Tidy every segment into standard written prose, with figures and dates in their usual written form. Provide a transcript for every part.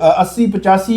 80-85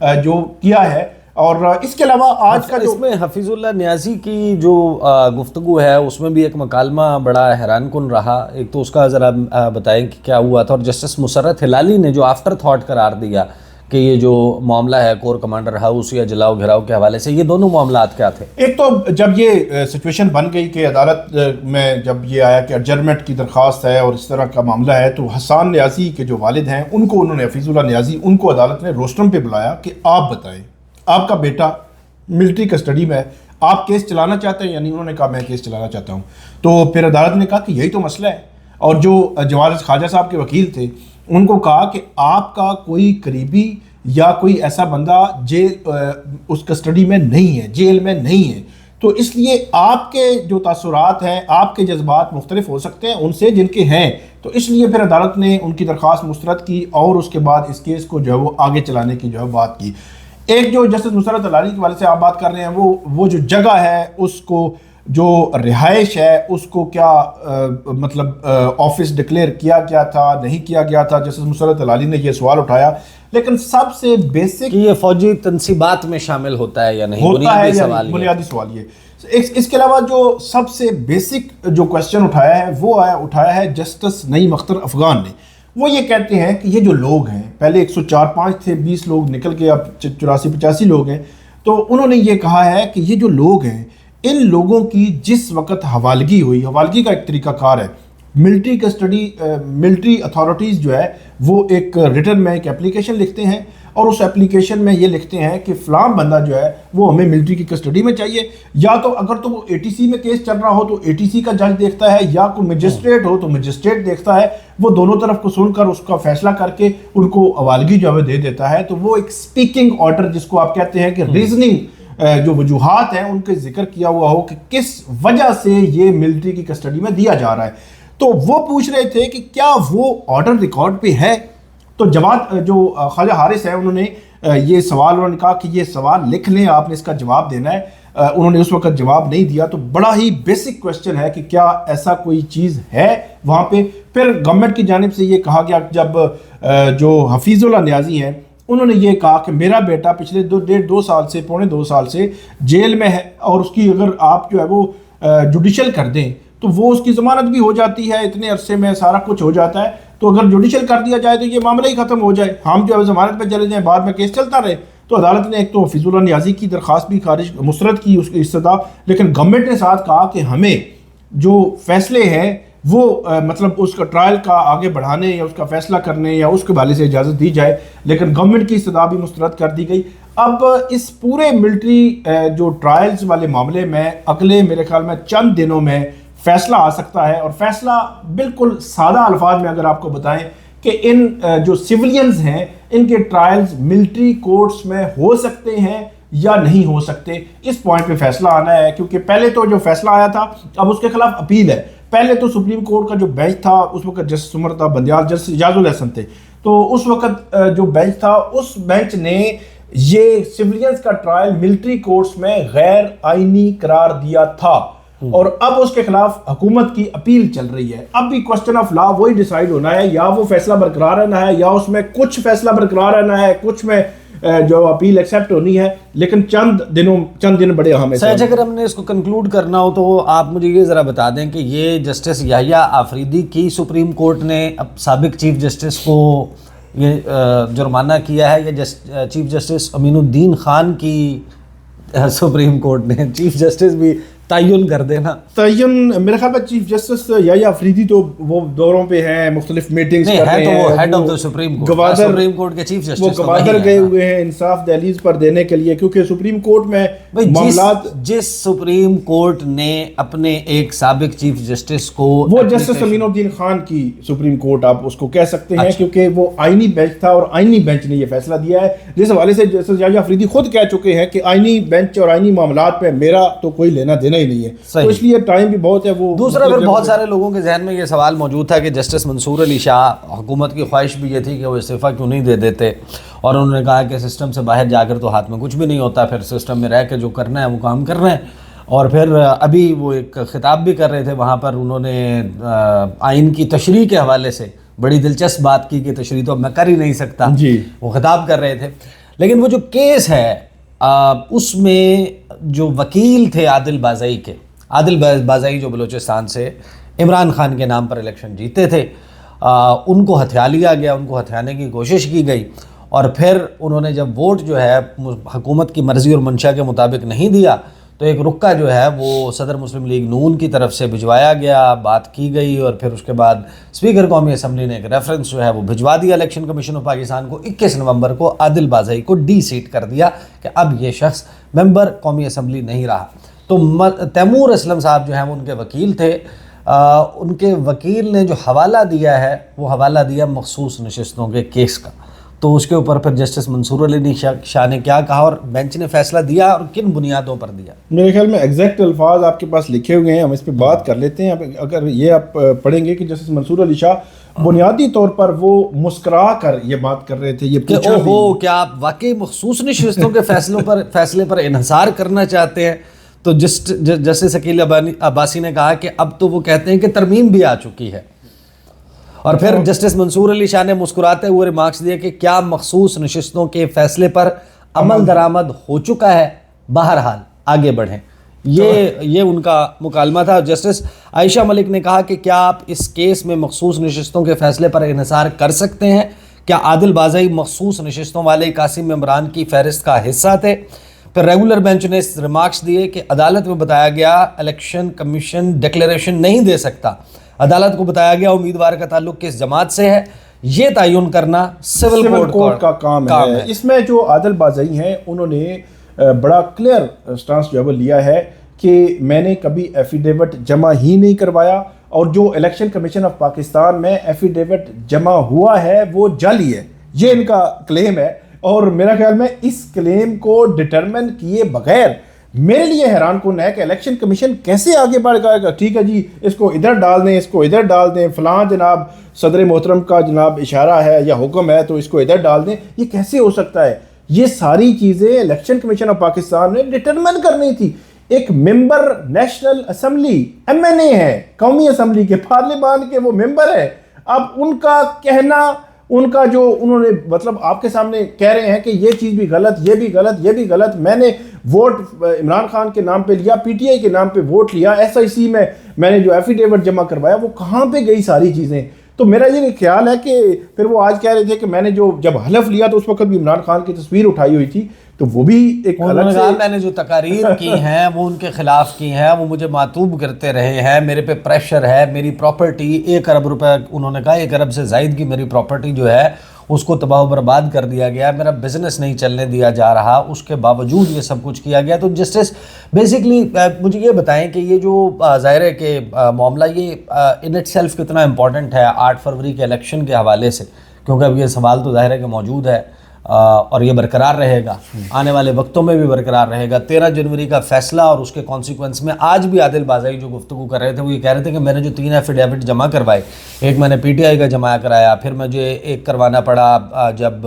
جو کیا ہے. اور اس کے علاوہ آج کا جو اس میں حفیظ اللہ نیازی کی جو گفتگو ہے اس میں بھی ایک مکالمہ بڑا حیران کن رہا. ایک تو اس کا ذرا بتائیں کہ کیا ہوا تھا, اور جسٹس مسرت ہلالی نے جو آفٹر تھاٹ قرار دیا کہ یہ جو معاملہ ہے کور کمانڈر ہاؤس یا جلاؤ گھراؤ کے حوالے سے, یہ دونوں معاملات کیا تھے؟ ایک تو جب یہ سچویشن بن گئی کہ عدالت میں جب یہ آیا کہ ایڈجرمنٹ کی درخواست ہے اور اس طرح کا معاملہ ہے, تو حسان نیازی کے جو والد ہیں ان کو انہوں نے, حفیظ اللہ نیازی, ان کو عدالت نے روسٹرم پہ بلایا کہ آپ بتائیں, آپ کا بیٹا ملٹری کسٹڈی میں ہے, آپ کیس چلانا چاہتے ہیں یا نہیں؟ انہوں نے کہا میں کیس چلانا چاہتا ہوں. تو پھر عدالت نے کہا کہ یہی تو مسئلہ ہے, اور جو جواز خواجہ صاحب کے وکیل تھے ان کو کہا کہ آپ کا کوئی قریبی یا کوئی ایسا بندہ اس کسٹڈی میں نہیں ہے, جیل میں نہیں ہے, تو اس لیے آپ کے جو تاثرات ہیں, آپ کے جذبات مختلف ہو سکتے ہیں ان سے جن کے ہیں. تو اس لیے پھر عدالت نے ان کی درخواست مسترد کی اور اس کے بعد اس کیس کو جو ہے وہ آگے چلانے کی جو ہے بات کی. ایک جو جسٹس مسرت ہلالی کے والے سے آپ بات کر رہے ہیں, وہ جو جگہ ہے, اس کو جو رہائش ہے, اس کو کیا مطلب آفس ڈکلیئر کیا گیا تھا, نہیں کیا گیا تھا, جسٹس مسرت ہلالی نے یہ سوال اٹھایا. لیکن سب سے بیسک یہ فوجی تنصیبات میں شامل ہوتا ہے یا نہیں, ہوتا ہے, بنیادی سوال یہ. اس کے علاوہ جو سب سے بیسک جو کوشچن اٹھایا ہے وہ اٹھایا ہے جسٹس نعیم اختر افغان نے. وہ یہ کہتے ہیں کہ یہ جو لوگ ہیں, پہلے 104-5 تھے, 20 لوگ نکل کے اب 84-85 لوگ ہیں, تو انہوں نے یہ کہا ہے کہ یہ جو لوگ ہیں, ان لوگوں کی جس وقت حوالگی ہوئی, حوالگی کا ایک طریقہ کار ہے, ملٹری کسٹڈی, ملٹری اتھارٹیز جو ہے وہ ایک ریٹن میں ایک اپلیکیشن لکھتے ہیں, اور اس اپلیکیشن میں یہ لکھتے ہیں کہ فلاں بندہ جو ہے وہ ہمیں ملٹری کی کسٹڈی میں چاہیے. یا تو اگر تو وہ ATC میں کیس چل رہا ہو تو ATC کا جج دیکھتا ہے, یا کوئی مجسٹریٹ ہو تو مجسٹریٹ دیکھتا ہے, وہ دونوں طرف کو سن کر اس کا فیصلہ کر کے ان کو حوالگی جو ہے دے دیتا ہے. تو وہ ایک سپیکنگ آرڈر جس کو آپ کہتے ہیں کہ ریزننگ جو وجوہات ہیں ان کے ذکر کیا ہوا ہو کہ کس وجہ سے یہ ملٹری کی کسٹڈی میں دیا جا رہا ہے. تو وہ پوچھ رہے تھے کہ کیا وہ آرڈر ریکارڈ پہ ہے. تو جواد جو خواجہ حارث ہیں انہوں نے یہ سوال, انہوں نے کہا کہ یہ سوال لکھ لیں, آپ نے اس کا جواب دینا ہے. انہوں نے اس وقت جواب نہیں دیا. تو بڑا ہی بیسک کوشچن ہے کہ کیا ایسا کوئی چیز ہے وہاں پہ. پھر گورنمنٹ کی جانب سے یہ کہا گیا, جب جو حفیظ اللہ نیازی ہیں انہوں نے یہ کہا کہ میرا بیٹا پچھلے 1.5-2 سال سے, 2.25 سال سے جیل میں ہے, اور اس کی اگر آپ جو ہے وہ جوڈیشل کر دیں تو وہ اس کی ضمانت بھی ہو جاتی ہے, اتنے عرصے میں سارا کچھ ہو جاتا ہے. تو اگر جوڈیشل کر دیا جائے تو یہ معاملہ ہی ختم ہو جائے, ہم جو ہے ضمانت پہ چلے جائیں, بعد میں کیس چلتا رہے. تو عدالت نے ایک تو حفیظ اللہ نیازی کی درخواست بھی مسترد کی, اس کی استدعا, لیکن گورنمنٹ نے ساتھ کہا کہ ہمیں جو فیصلے ہیں وہ مطلب اس کا ٹرائل کا آگے بڑھانے یا اس کا فیصلہ کرنے یا اس کے حوالے سے اجازت دی جائے. لیکن گورنمنٹ کی استدعا بھی مسترد کر دی گئی. اب اس پورے ملٹری جو ٹرائلز والے معاملے میں اگلے میرے خیال میں چند دنوں میں فیصلہ آ سکتا ہے. اور فیصلہ بالکل سادہ الفاظ میں اگر آپ کو بتائیں کہ ان جو سیولینز ہیں ان کے ٹرائلز ملٹری کورٹس میں ہو سکتے ہیں یا نہیں ہو سکتے, اس پوائنٹ پہ فیصلہ آنا ہے. کیونکہ پہلے تو جو فیصلہ آیا تھا اب اس کے خلاف اپیل ہے. پہلے تو سپریم کورٹ کا جو بینچ تھا اس وقت جسٹس عمر تھا بندیال, جسٹس اجاز الحسن تھے, تو اس وقت جو بینچ تھا اس بینچ نے یہ سیولینز کا ٹرائل ملٹری کورٹس میں غیر آئینی قرار دیا تھا, اور اب اس کے خلاف حکومت کی اپیل چل رہی ہے. اب بھی کوسچن آف لا وہی ڈیسائیڈ ہونا ہے, یا وہ فیصلہ برقرار رہنا ہے یا اس میں کچھ فیصلہ برقرار رہنا ہے, کچھ میں جو اپیل ایکسیپٹ ہونی ہے. لیکن چند دن بڑے اہم ہیں. سچ اگر ہم نے اس کو کنکلوڈ کرنا ہو تو آپ مجھے یہ ذرا بتا دیں کہ یہ جسٹس یحییٰ آفریدی کی سپریم کورٹ نے اب سابق چیف جسٹس کو یہ جرمانہ کیا ہے, یا چیف جسٹس امین الدین خان کی سپریم کورٹ نے چیف جسٹس بھی تعین کر دینا؟ تعین میرے خیال میں چیف جسٹس یحییٰ آفریدی تو وہ دوروں پہ ہیں, مختلف میٹنگز کر رہے ہیں. تو وہ head of the supreme court, supreme court کے چیف جسٹس, وہ گوادر گئے ہوئے ہیں انصاف دہلیز پر دینے کے لیے, کیونکہ سپریم کورٹ میں معاملات, جس سپریم کورٹ نے اپنے ایک سابق چیف جسٹس کو, وہ جسٹس امین الدین خان کی سپریم کورٹ آپ اس کو کہہ سکتے ہیں, کیونکہ وہ آئینی بینچ تھا اور آئینی بینچ نے یہ فیصلہ دیا ہے. جس حوالے سے جسٹس یحییٰ آفریدی خود کہہ چکے ہیں کہ آئینی بینچ اور آئینی معاملات پہ میرا تو کوئی لینا دینا ہی نہیں ہے, تو اس لیے ٹائم بھی بہت ہے. وہ دوسرا پھر بہت سارے لوگوں کے ذہن میں یہ سوال موجود تھا کہ جسٹس منصور علی شاہ, حکومت کی خواہش بھی یہ تھی کہ وہ استعفیٰ کیوں نہیں دے دیتے, اور انہوں نے کہا کہ سسٹم سے باہر جا کر تو ہاتھ میں کچھ بھی نہیں ہوتا, پھر سسٹم میں رہ کے جو کرنا ہے وہ کام کرنا ہے. اور پھر ابھی وہ ایک خطاب بھی کر رہے تھے وہاں پر, انہوں نے آئین کی تشریح کے حوالے سے بڑی دلچسپ بات کی کہ تشریح تو اب میں کر ہی نہیں سکتا, جی وہ خطاب کر رہے تھے. لیکن وہ جو کیس ہے اس میں جو وکیل تھے عادل بازئی کے، عادل بازئی جو بلوچستان سے عمران خان کے نام پر الیکشن جیتے تھے، ان کو ہتھیا لیا گیا، ان کو ہتھیانے کی کوشش کی گئی، اور پھر انہوں نے جب ووٹ جو ہے حکومت کی مرضی اور منشا کے مطابق نہیں دیا تو ایک رکا جو ہے وہ صدر مسلم لیگ نون کی طرف سے بھجوایا گیا، بات کی گئی، اور پھر اس کے بعد اسپیکر قومی اسمبلی نے ایک ریفرنس جو ہے وہ بھجوا دیا الیکشن کمیشن آف پاکستان کو۔ 21 نومبر کو عادل بازئی کو ڈی سیٹ کر دیا کہ اب یہ شخص ممبر قومی اسمبلی نہیں رہا۔ تو تیمور اسلم صاحب جو ہیں وہ ان کے وکیل تھے، ان کے وکیل نے جو حوالہ دیا ہے وہ حوالہ دیا مخصوص نشستوں کے کیس کا، تو اس کے اوپر پھر جسٹس منصور علی شاہ نے کیا کہا اور بینچ نے فیصلہ دیا اور کن بنیادوں پر دیا؟ میرے خیال میں ایگزیکٹ الفاظ آپ کے پاس لکھے ہوئے ہیں، ہم اس پہ بات کر لیتے ہیں۔ اگر یہ آپ پڑھیں گے کہ جسٹس منصور علی شاہ بنیادی طور پر وہ مسکرا کر یہ بات کر رہے تھے، یہ پوچھا بھی کیا آپ واقعی مخصوص نشستوں کے فیصلے پر انحصار کرنا چاہتے ہیں؟ تو جسٹس عقیل عباسی نے کہا کہ اب تو وہ کہتے ہیں کہ ترمیم بھی آ چکی ہے، اور پھر جسٹس منصور علی شاہ نے مسکراتے ہوئے ریمارکس دیے کہ کیا مخصوص نشستوں کے فیصلے پر عمل درآمد ہو چکا ہے، بہرحال آگے بڑھیں۔ یہ ان کا مکالمہ تھا۔ جسٹس عائشہ ملک نے کہا کہ کیا آپ اس کیس میں مخصوص نشستوں کے فیصلے پر انحصار کر سکتے ہیں؟ کیا عادل بازئی مخصوص نشستوں والے 81 ممبران کی فہرست کا حصہ تھے؟ پھر ریگولر بینچ نے ریمارکس دیے کہ عدالت میں بتایا گیا الیکشن کمیشن ڈکلیریشن نہیں دے سکتا، عدالت کو بتایا گیا امیدوار کا تعلق کس جماعت سے ہے، یہ تعین کرنا سول کورٹ کا کام ہے۔ اس میں جو عادل بازئی ہیں انہوں نے بڑا کلیئر سٹانس جو ہے وہ لیا ہے کہ میں نے کبھی ایفیڈیوٹ جمع ہی نہیں کروایا، اور جو الیکشن کمیشن آف پاکستان میں ایفیڈیوٹ جمع ہوا ہے وہ جعلی ہے، یہ ان کا کلیم ہے۔ اور میرا خیال میں اس کلیم کو ڈٹرمن کیے بغیر میرے لیے حیران کن ہے کہ الیکشن کمیشن کیسے آگے بڑھ گئے گا۔ ٹھیک ہے جی، اس کو ادھر ڈال دیں، اس کو ادھر ڈال دیں، فلاں جناب صدر محترم کا جناب اشارہ ہے یا حکم ہے تو اس کو ادھر ڈال دیں، یہ کیسے ہو سکتا ہے؟ یہ ساری چیزیں الیکشن کمیشن آف پاکستان نے ڈٹرمن کرنی تھی۔ ایک ممبر نیشنل اسمبلی MNA ہے، قومی اسمبلی کے پارلیمان کے وہ ممبر ہے، اب ان کا کہنا، ان کا جو انہوں نے مطلب آپ کے سامنے کہہ رہے ہیں کہ یہ چیز بھی غلط، یہ بھی غلط، یہ بھی غلط، میں نے ووٹ عمران خان کے نام پہ لیا، PTI کے نام پہ ووٹ لیا، SIC میں نے جو ایفیڈیوٹ جمع کروایا وہ کہاں پہ گئی ساری چیزیں؟ تو میرا یہ خیال ہے کہ پھر وہ آج کہہ رہے تھے کہ میں نے جب حلف لیا تو اس وقت بھی عمران خان کی تصویر اٹھائی ہوئی تھی، تو وہ بھی ایک الگ سے میں نے جو تقاریر کی ہیں وہ ان کے خلاف کی ہیں، وہ مجھے معطوب کرتے رہے ہیں، میرے پہ پریشر ہے، میری پراپرٹی 1 ارب روپے انہوں نے کہا 1 ارب سے زائد کی میری پراپرٹی جو ہے اس کو تباہ و برباد کر دیا گیا، میرا بزنس نہیں چلنے دیا جا رہا، اس کے باوجود یہ سب کچھ کیا گیا۔ تو جسٹس بیسکلی مجھے یہ بتائیں کہ یہ جو ظاہر ہے کہ معاملہ یہ ان اٹ سیلف کتنا امپورٹنٹ ہے 8 فروری کے الیکشن کے حوالے سے، کیونکہ اب یہ سوال تو ظاہر ہے کہ موجود ہے اور یہ برقرار رہے گا، آنے والے وقتوں میں بھی برقرار رہے گا۔ 13 جنوری کا فیصلہ اور اس کے کانسیکوینس میں آج بھی عادل بازئی جو گفتگو کر رہے تھے وہ یہ کہہ رہے تھے کہ میں نے جو 3 ایفیڈیوٹ جمع کروائے، ایک میں نے PTI کا جمع کرایا، پھر مجھے ایک کروانا پڑا جب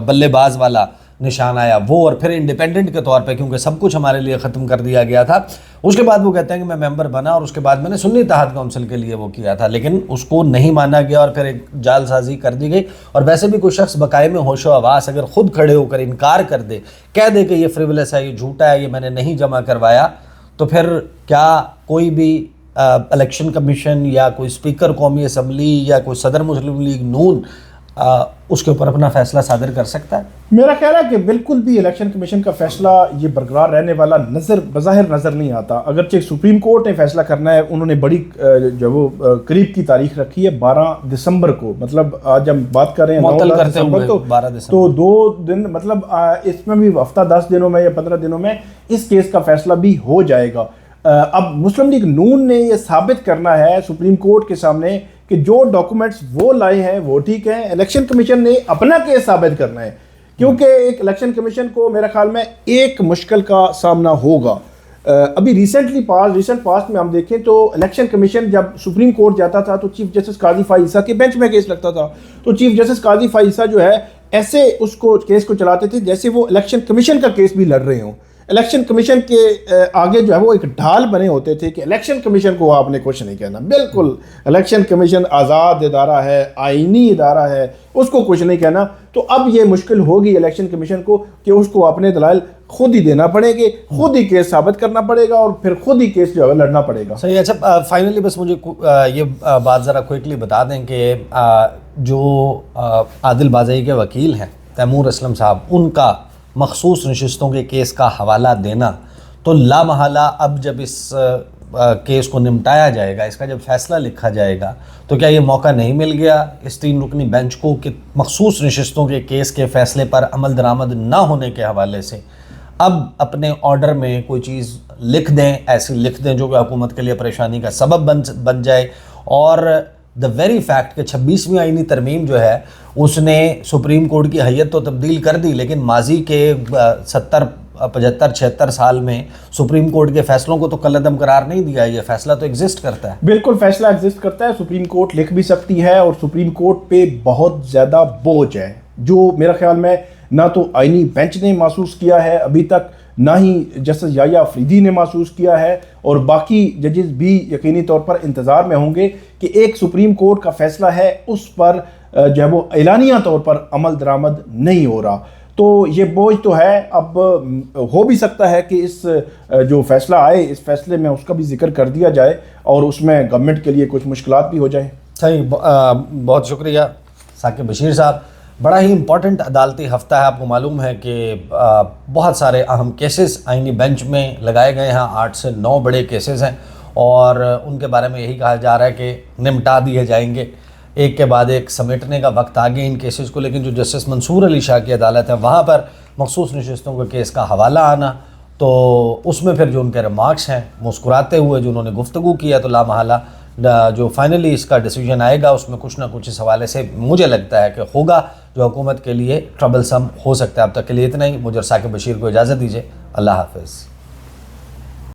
بلے باز والا نشان آیا وہ، اور پھر انڈیپینڈنٹ کے طور پہ کیونکہ سب کچھ ہمارے لیے ختم کر دیا گیا تھا۔ اس کے بعد وہ کہتے ہیں کہ میں ممبر بنا اور اس کے بعد میں نے سنی اتحاد کونسل کے لیے وہ کیا تھا، لیکن اس کو نہیں مانا گیا اور پھر ایک جال سازی کر دی گئی۔ اور ویسے بھی کوئی شخص بقائے میں ہوش و حواس اگر خود کھڑے ہو کر انکار کر دے، کہہ دے کہ یہ فریولس ہے، یہ جھوٹا ہے، یہ میں نے نہیں جمع کروایا، تو پھر کیا کوئی بھی الیکشن کمیشن یا کوئی اسپیکر قومی اسمبلی یا کوئی صدر مسلم لیگ نون اس کے اوپر اپنا فیصلہ صادر کر سکتا ہے؟ میرا خیال ہے کہ بالکل بھی الیکشن کمیشن کا فیصلہ یہ برقرار رہنے والا بظاہر نظر نہیں آتا۔ اگرچہ سپریم کورٹ نے فیصلہ کرنا ہے، انہوں نے بڑی جو وہ قریب کی تاریخ رکھی ہے 12 دسمبر کو، مطلب آج ہم بات کر رہے ہیں 9 دسمبر تو 2 دن، مطلب اس میں بھی ہفتہ 10 دنوں میں یا 15 دنوں میں اس کیس کا فیصلہ بھی ہو جائے گا۔ اب مسلم لیگ نون نے یہ ثابت کرنا ہے سپریم کورٹ کے سامنے کہ جو ڈاکومنٹس وہ لائے ہیں وہ ٹھیک ہیں، الیکشن کمیشن نے اپنا کیس ثابت کرنا ہے، کیونکہ ایک الیکشن کمیشن کو میرا خیال میں ایک مشکل کا سامنا ہوگا۔ ابھی ریسنٹ پاسٹ میں ہم دیکھیں تو الیکشن کمیشن جب سپریم کورٹ جاتا تھا تو چیف جسٹس قاضی فائز عیسیٰ کے بینچ میں کیس لگتا تھا، تو چیف جسٹس قاضی فائز عیسیٰ جو ہے ایسے اس کو کیس کو چلاتے تھے جیسے وہ الیکشن کمیشن کا کیس بھی لڑ رہے ہوں۔ الیکشن کمیشن کے آگے جو ہے وہ ایک ڈھال بنے ہوتے تھے کہ الیکشن کمیشن کو آپ نے کچھ نہیں کہنا. بالکل الیکشن کمیشن آزاد ادارہ ہے, آئینی ادارہ ہے, اس کو کچھ نہیں کہنا. تو اب یہ مشکل ہوگی الیکشن کمیشن کو کہ اس کو اپنے دلائل خود ہی دینا پڑیں گے, خود ہی کیس ثابت کرنا پڑے گا اور پھر خود ہی کیس جو ہے لڑنا پڑے گا. صحیح. اچھا فائنلی بس مجھے یہ بات ذرا کوئکلی بتا دیں کہ جو عادل بازئی کے وکیل ہیں تیمور اسلم صاحب, ان کا مخصوص نشستوں کے کیس کا حوالہ دینا, تو لامحالہ اب جب اس کیس کو نمٹایا جائے گا, اس کا جب فیصلہ لکھا جائے گا, تو کیا یہ موقع نہیں مل گیا اس 3 رکنی بینچ کو کہ مخصوص نشستوں کے کیس کے فیصلے پر عمل درآمد نہ ہونے کے حوالے سے اب اپنے آرڈر میں کوئی چیز لکھ دیں, ایسی لکھ دیں جو کہ حکومت کے لیے پریشانی کا سبب بن جائے. اور دا ویری فیکٹ کہ 26ویں آئینی ترمیم جو ہے اس نے سپریم کورٹ کی حیت تو تبدیل کر دی, لیکن ماضی کے 70 75 76 سال میں سپریم کورٹ کے فیصلوں کو تو کالعدم قرار نہیں دیا. یہ فیصلہ تو ایگزسٹ کرتا ہے. بالکل فیصلہ ایگزسٹ کرتا ہے, سپریم کورٹ لکھ بھی سکتی ہے, اور سپریم کورٹ پہ بہت زیادہ بوجھ ہے جو میرا خیال میں نہ تو آئینی بینچ نے محسوس کیا ہے ابھی تک, نہ ہی جسٹس یحییٰ افریدی نے محسوس کیا ہے, اور باقی ججز بھی یقینی طور پر انتظار میں ہوں گے کہ ایک سپریم کورٹ کا فیصلہ ہے اس پر جو ہے وہ اعلانیہ طور پر عمل درآمد نہیں ہو رہا. تو یہ بوجھ تو ہے. اب ہو بھی سکتا ہے کہ اس جو فیصلہ آئے اس فیصلے میں اس کا بھی ذکر کر دیا جائے اور اس میں گورنمنٹ کے لیے کچھ مشکلات بھی ہو جائیں. صحیح. بہت شکریہ ثاقب بشیر صاحب. بڑا ہی امپورٹنٹ عدالتی ہفتہ ہے. آپ کو معلوم ہے کہ بہت سارے اہم کیسز آئینی بینچ میں لگائے گئے ہیں. 8 سے 9 بڑے کیسز ہیں اور ان کے بارے میں یہی کہا جا رہا ہے کہ نمٹا دیے جائیں گے, ایک کے بعد ایک سمیٹنے کا وقت آ گیا ان کیسز کو. لیکن جو جسٹس منصور علی شاہ کی عدالت ہے وہاں پر مخصوص نشستوں کے کیس کا حوالہ آنا, تو اس میں پھر جو ان کے ریمارکس ہیں مسکراتے ہوئے جو انہوں نے گفتگو کیا, تو لامحالہ جو فائنلی اس کا ڈیسیجن آئے گا اس میں کچھ نہ کچھ اس حوالے سے مجھے لگتا ہے کہ ہوگا جو حکومت کے لیے ٹربل سم ہو سکتا ہے. اب تک کے لیے اتنا ہی. مجھے اور ثاقب بشیر کو اجازت دیجیے. اللہ حافظ.